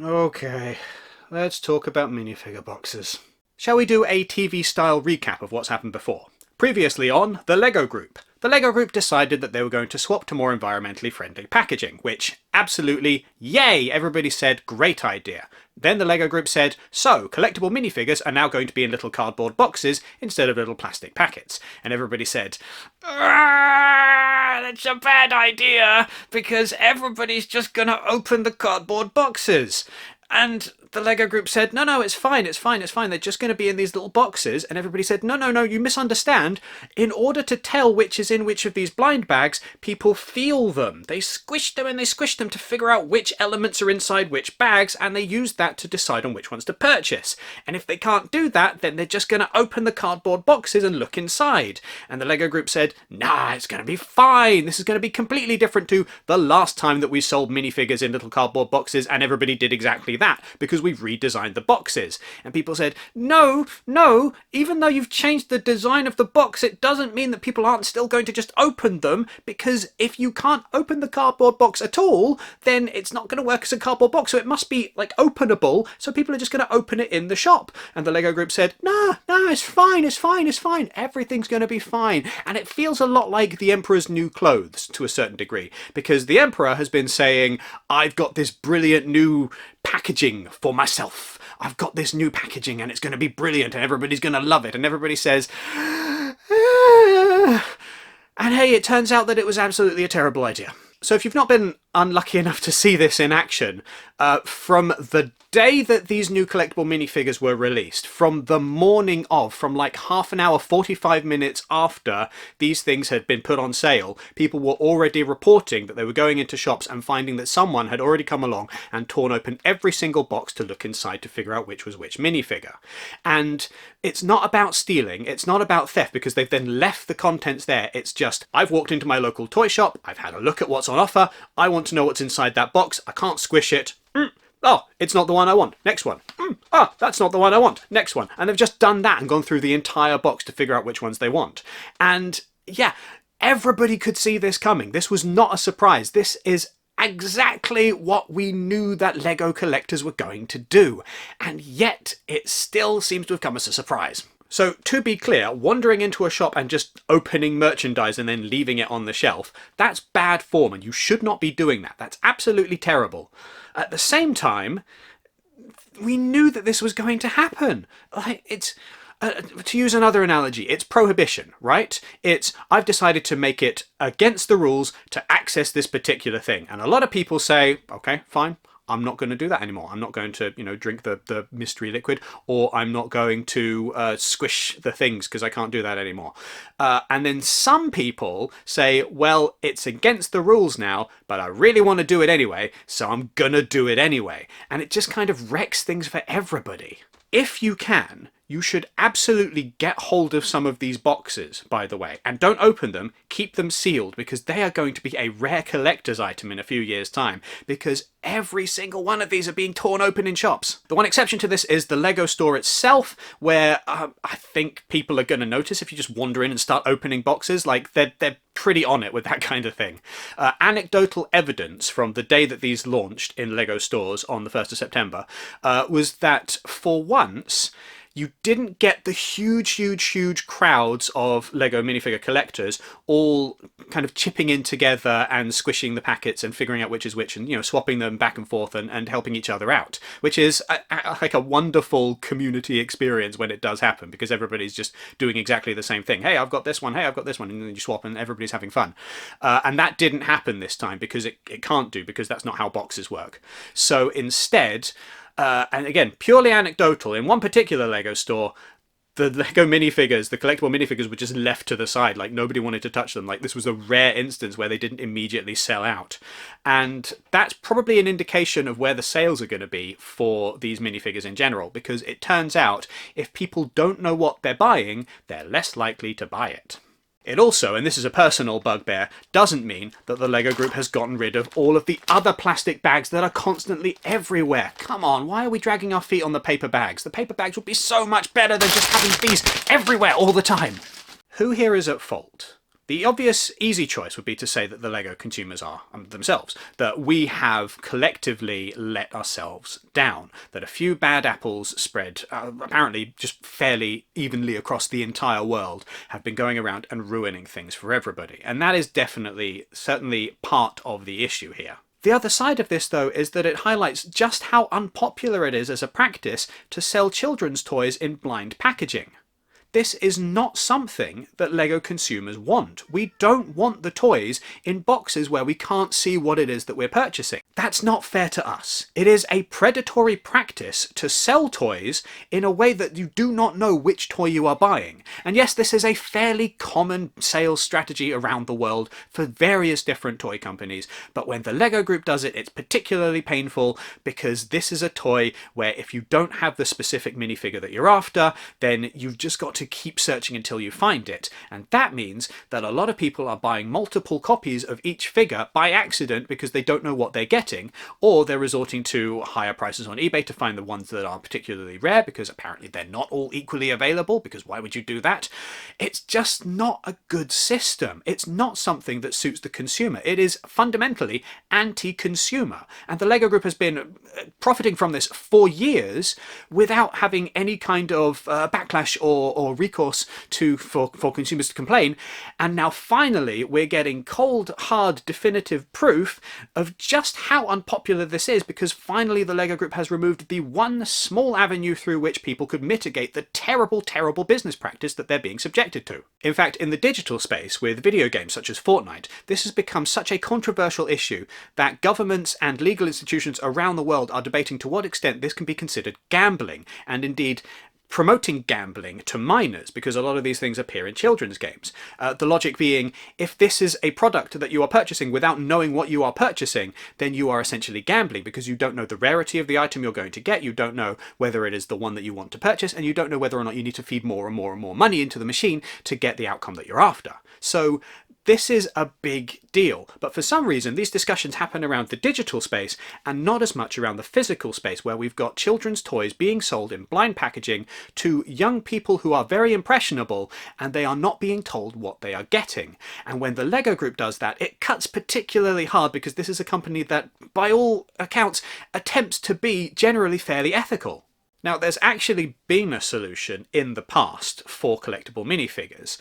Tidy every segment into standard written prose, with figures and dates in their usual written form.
Okay, let's talk about minifigure boxes. Shall we do a TV-style recap of what's happened before? Previously on The LEGO Group. The LEGO Group decided that they were going to swap to more environmentally friendly packaging, which, absolutely, yay, everybody said, great idea. Then the LEGO Group said, so, collectible minifigures are now going to be in little cardboard boxes instead of little plastic packets. And everybody said, that's a bad idea, because everybody's just gonna open the cardboard boxes. And the LEGO Group said, no, it's fine. They're just going to be in these little boxes. And everybody said, no, you misunderstand. In order to tell which is in which of these blind bags, people feel them. They squish them and they squish them to figure out which elements are inside which bags, and they use that to decide on which ones to purchase. And if they can't do that, then they're just going to open the cardboard boxes and look inside. And the LEGO Group said, nah, it's going to be fine. This is going to be completely different to the last time that we sold minifigures in little cardboard boxes, and everybody did exactly that, because we've redesigned the boxes. And people said, no, even though you've changed the design of the box, it doesn't mean that people aren't still going to just open them, because if you can't open the cardboard box at all, then it's not going to work as a cardboard box, so it must be like openable, so people are just going to open it in the shop. And the LEGO Group said, no, it's fine, everything's going to be fine. And it feels a lot like the Emperor's new clothes to a certain degree, because the Emperor has been saying, I've got this brilliant new packaging for myself. I've got this new packaging and it's going to be brilliant and everybody's going to love it. And everybody says, and hey, it turns out that it was absolutely a terrible idea. So if you've not been unlucky enough to see this in action, from the day that these new collectible minifigures were released, from the morning of, from like half an hour, 45 minutes after these things had been put on sale, people were already reporting that they were going into shops and finding that someone had already come along and torn open every single box to look inside to figure out which was which minifigure. And it's not about stealing, it's not about theft, because they've then left the contents there. It's just, I've walked into my local toy shop, I've had a look at what's on offer, I want to know what's inside that box, I can't squish it. Oh, it's not the one I want. Next one. That's not the one I want. Next one. And they've just done that and gone through the entire box to figure out which ones they want. And yeah, everybody could see this coming. This was not a surprise. This is exactly what we knew that LEGO collectors were going to do. And yet, it still seems to have come as a surprise. So, to be clear, wandering into a shop and just opening merchandise and then leaving it on the shelf, that's bad form and you should not be doing that. That's absolutely terrible. At the same time, we knew that this was going to happen. It's, to use another analogy, it's prohibition, right? It's, I've decided to make it against the rules to access this particular thing. And a lot of people say, okay, fine. I'm not going to do that anymore. I'm not going to, drink the mystery liquid, or I'm not going to squish the things because I can't do that anymore. And then some people say, well, it's against the rules now, but I really want to do it anyway, so I'm going to do it anyway. And it just kind of wrecks things for everybody. If you can, you should absolutely get hold of some of these boxes, by the way, and don't open them, keep them sealed, because they are going to be a rare collector's item in a few years' time, because every single one of these are being torn open in shops. The one exception to this is the LEGO store itself, where I think people are going to notice if you just wander in and start opening boxes. Like, they're pretty on it with that kind of thing. Anecdotal evidence from the day that these launched in LEGO stores on the 1st of September was that, for once, you didn't get the huge crowds of LEGO minifigure collectors all kind of chipping in together and squishing the packets and figuring out which is which and, swapping them back and forth and helping each other out, which is like a wonderful community experience when it does happen, because everybody's just doing exactly the same thing. Hey, I've got this one. Hey, I've got this one. And then you swap and everybody's having fun. And that didn't happen this time, because it can't do, because that's not how boxes work. So instead, and again, purely anecdotal, in one particular LEGO store, the LEGO minifigures, the collectible minifigures, were just left to the side, like nobody wanted to touch them. Like, this was a rare instance where they didn't immediately sell out. And that's probably an indication of where the sales are going to be for these minifigures in general, because it turns out if people don't know what they're buying, they're less likely to buy it. It also, and this is a personal bugbear, doesn't mean that the LEGO Group has gotten rid of all of the other plastic bags that are constantly everywhere. Come on, why are we dragging our feet on the paper bags? The paper bags would be so much better than just having these everywhere all the time. Who here is at fault? The obvious, easy choice would be to say that the LEGO consumers are themselves, that we have collectively let ourselves down, that a few bad apples spread apparently just fairly evenly across the entire world have been going around and ruining things for everybody. And that is definitely, certainly part of the issue here. The other side of this, though, is that it highlights just how unpopular it is as a practice to sell children's toys in blind packaging. This is not something that LEGO consumers want. We don't want the toys in boxes where we can't see what it is that we're purchasing. That's not fair to us. It is a predatory practice to sell toys in a way that you do not know which toy you are buying. And yes, this is a fairly common sales strategy around the world for various different toy companies, but when the LEGO Group does it, it's particularly painful because this is a toy where if you don't have the specific minifigure that you're after, then you've just got to keep searching until you find it. And that means that a lot of people are buying multiple copies of each figure by accident because they don't know what they're getting, or they're resorting to higher prices on eBay to find the ones that are particularly rare because apparently they're not all equally available, because why would you do that? It's just not a good system. It's not something that suits the consumer. It is fundamentally anti-consumer. And the LEGO Group has been profiting from this for years without having any kind of backlash or recourse for consumers to complain. And now finally we're getting cold, hard, definitive proof of just how unpopular this is, because finally the LEGO Group has removed the one small avenue through which people could mitigate the terrible, terrible business practice that they're being subjected to. In fact, in the digital space with video games such as Fortnite, this has become such a controversial issue that governments and legal institutions around the world are debating to what extent this can be considered gambling, and indeed promoting gambling to minors, because a lot of these things appear in children's games. The logic being, if this is a product that you are purchasing without knowing what you are purchasing, then you are essentially gambling because you don't know the rarity of the item you're going to get, you don't know whether it is the one that you want to purchase, and you don't know whether or not you need to feed more and more and more money into the machine to get the outcome that you're after. So this is a big deal, but for some reason these discussions happen around the digital space and not as much around the physical space, where we've got children's toys being sold in blind packaging to young people who are very impressionable and they are not being told what they are getting. And when the LEGO Group does that, it cuts particularly hard because this is a company that, by all accounts, attempts to be generally fairly ethical. Now, there's actually been a solution in the past for collectible minifigures,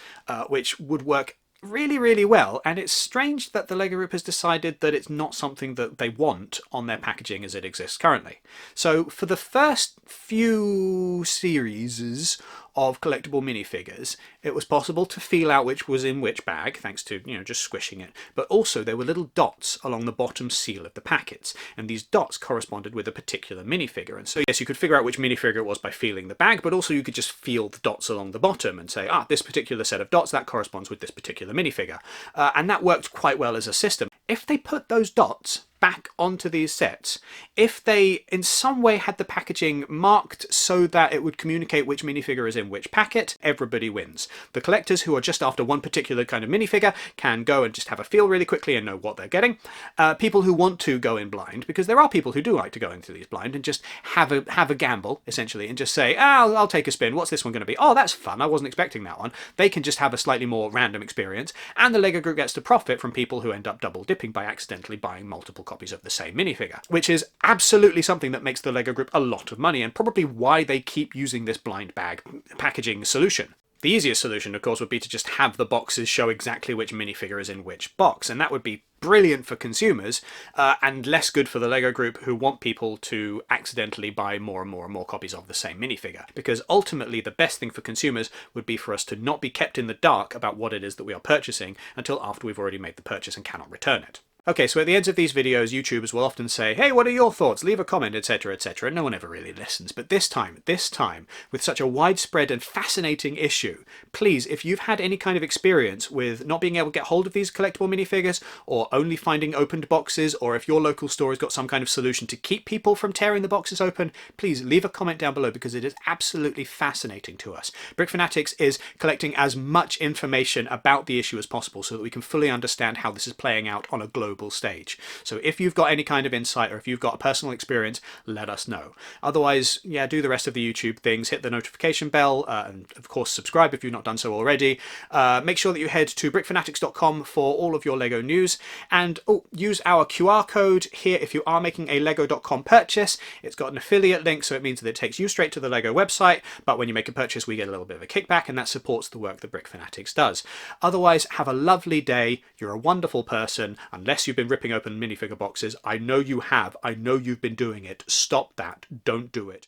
which would work really, really well, and it's strange that the LEGO Group has decided that it's not something that they want on their packaging as it exists currently. So for the first few series of collectible minifigures, it was possible to feel out which was in which bag, thanks to, just squishing it, but also there were little dots along the bottom seal of the packets, and these dots corresponded with a particular minifigure. And so yes, you could figure out which minifigure it was by feeling the bag, but also you could just feel the dots along the bottom and say, this particular set of dots, that corresponds with this particular minifigure. And that worked quite well as a system. If they put those dots back onto these sets, if they in some way had the packaging marked so that it would communicate which minifigure is in which packet, everybody wins. The collectors who are just after one particular kind of minifigure can go and just have a feel really quickly and know what they're getting. People who want to go in blind, because there are people who do like to go into these blind and just have a gamble, essentially, and just say, I'll take a spin, what's this one going to be? Oh, that's fun, I wasn't expecting that one. They can just have a slightly more random experience, and the LEGO Group gets to profit from people who end up double dipping by accidentally buying multiple copies of the same minifigure, which is absolutely something that makes the LEGO Group a lot of money, and probably why they keep using this blind bag packaging solution. The easiest solution, of course, would be to just have the boxes show exactly which minifigure is in which box, and that would be brilliant for consumers, and less good for the LEGO Group, who want people to accidentally buy more and more and more copies of the same minifigure. Because ultimately the best thing for consumers would be for us to not be kept in the dark about what it is that we are purchasing until after we've already made the purchase and cannot return it. Okay, so at the ends of these videos, YouTubers will often say, hey, what are your thoughts? Leave a comment, etc, etc. No one ever really listens. But this time, with such a widespread and fascinating issue, please, if you've had any kind of experience with not being able to get hold of these collectible minifigures, or only finding opened boxes, or if your local store has got some kind of solution to keep people from tearing the boxes open, please leave a comment down below, because it is absolutely fascinating to us. Brick Fanatics is collecting as much information about the issue as possible so that we can fully understand how this is playing out on a global global stage. So if you've got any kind of insight or if you've got a personal experience, let us know. Otherwise, yeah, do the rest of the YouTube things, hit the notification bell, and of course subscribe if you've not done so already. Make sure that you head to brickfanatics.com for all of your LEGO news, and use our QR code here if you are making a lego.com purchase. It's got an affiliate link, so it means that it takes you straight to the LEGO website, but when you make a purchase we get a little bit of a kickback, and that supports the work that Brick Fanatics does. Otherwise, have a lovely day. You're a wonderful person, unless you've been ripping open minifigure boxes. I know you have. I know you've been doing it. Stop that. Don't do it.